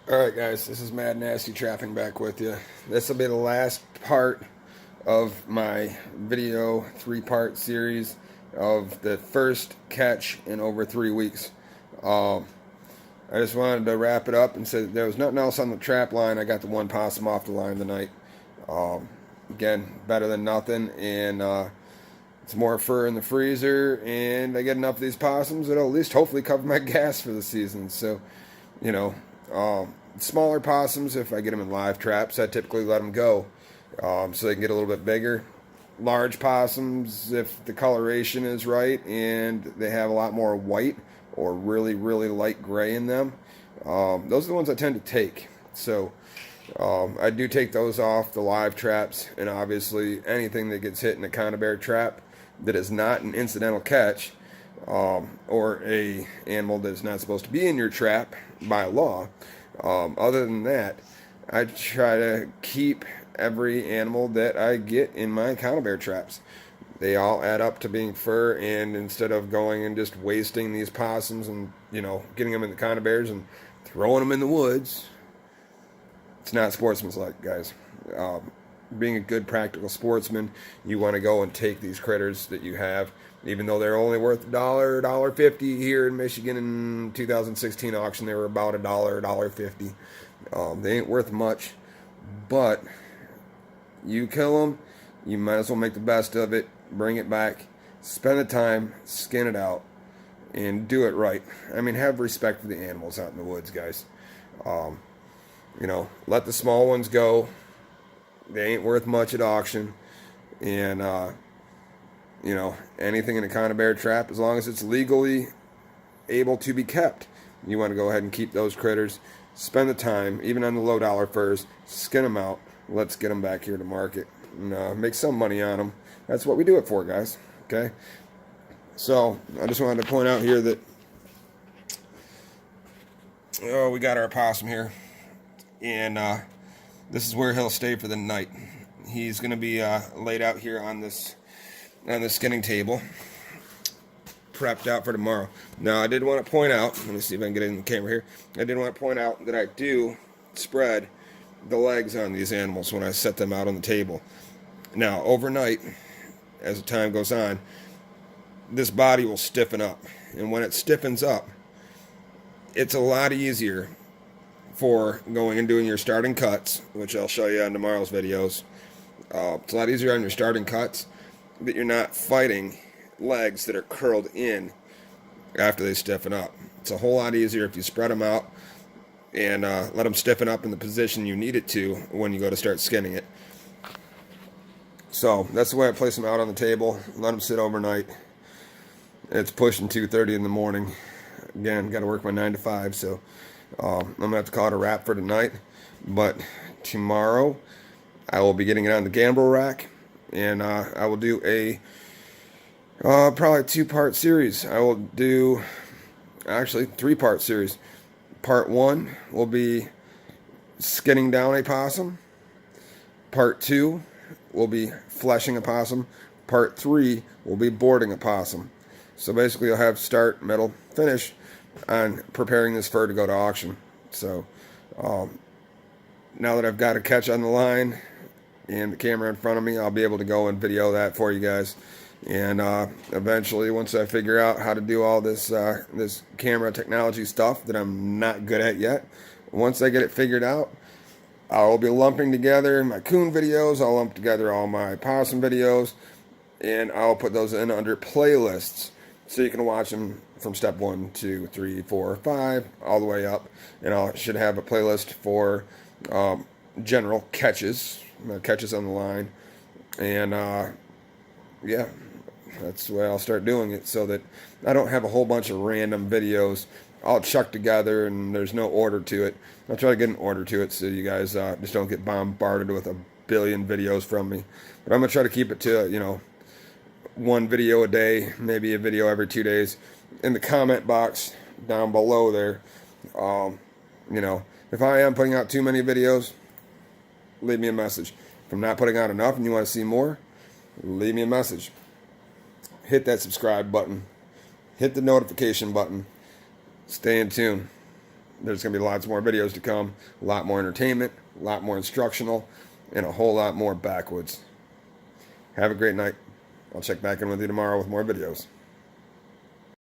Alright guys, this is Mad Nasty Trapping back with you. This will be the last part of my video 3-part series of the first catch in over 3 weeks. I just wanted to wrap it up and say there was nothing else on the trap line. I got the one possum off the line tonight. Again, better than nothing, and it's more fur in the freezer, and I get enough of these possums that'll at least hopefully cover my gas for the season. So, you know, smaller possums, if I get them in live traps, I typically let them go so they can get a little bit bigger. Large possums, if the coloration is right and they have a lot more white or really, really light gray in them, those are the ones I tend to take. So I do take those off the live traps, and obviously anything that gets hit in a conibear trap that is not an incidental catch, or a animal that is not supposed to be in your trap by law. Other than that, I try to keep every animal that I get in my conibear traps. They all add up to being fur, and instead of going and just wasting these possums and, getting them in the conibears and throwing them in the woods, it's not sportsmanlike, guys. Being a good practical sportsman, you want to go and take these critters that you have, even though they're only worth $1, $1.50 here in Michigan. In 2016 auction, they were about $1, $1.50. They ain't worth much, but you kill them, you might as well make the best of it, bring it back, spend the time, skin it out, and do it right. I mean, have respect for the animals out in the woods, guys. Let the small ones go. They ain't worth much at auction. And, anything in a conibear trap, as long as it's legally able to be kept, you want to go ahead and keep those critters. Spend the time, even on the low dollar furs, skin them out. Let's get them back here to market and make some money on them. That's what we do it for, guys. Okay? So, I just wanted to point out here that, we got our opossum here. And, this is where he'll stay for the night. He's going to be laid out here on this skinning table, prepped out for tomorrow. Now, I did want to point out, let me see if I can get it in the camera here. I did want to point out that I do spread the legs on these animals when I set them out on the table. Now, overnight, as the time goes on, this body will stiffen up. And when it stiffens up, it's a lot easier for going and doing your starting cuts, which I'll show you on tomorrow's videos. It's a lot easier on your starting cuts that you're not fighting legs that are curled in after they stiffen up. It's a whole lot easier if you spread them out and let them stiffen up in the position you need it to when you go to start skinning it. So that's the way I place them out on the table. Let them sit overnight. It's pushing 2:30 in the morning. Again, got to work my 9 to 5, so I'm going to have to call it a wrap for tonight. But tomorrow, I will be getting it on the gambrel rack, and I will do a probably 2-part series. I will do, actually, 3-part series. Part 1 will be skinning down a possum. Part 2 will be fleshing a possum. Part 3 will be boarding a possum. So basically, you'll have start, middle, finish on preparing this fur to go to auction. So now that I've got a catch on the line and the camera in front of me, I'll be able to go and video that for you guys. And eventually, once I figure out how to do all this this camera technology stuff that I'm not good at yet, once I get it figured out, I'll be lumping together my coon videos. I'll lump together all my possum videos, and I'll put those in under playlists, so you can watch them from step 1, 2, 3, 4, 5, all the way up. And I should have a playlist for general catches on the line. And yeah, that's the way I'll start doing it, so that I don't have a whole bunch of random videos all chucked together and there's no order to it. I'll try to get an order to it so you guys just don't get bombarded with a billion videos from me. But I'm going to try to keep it to, 1 video a day, maybe a video every 2 days. In the comment box down below there, if I am putting out too many videos, leave me a message. If I'm not putting out enough and you want to see more, leave me a message. Hit that subscribe button. Hit the notification button. Stay in tune. there's going to be lots more videos to come, a lot more entertainment, a lot more instructional, and a whole lot more backwoods. Have a great night. I'll check back in with you tomorrow with more videos.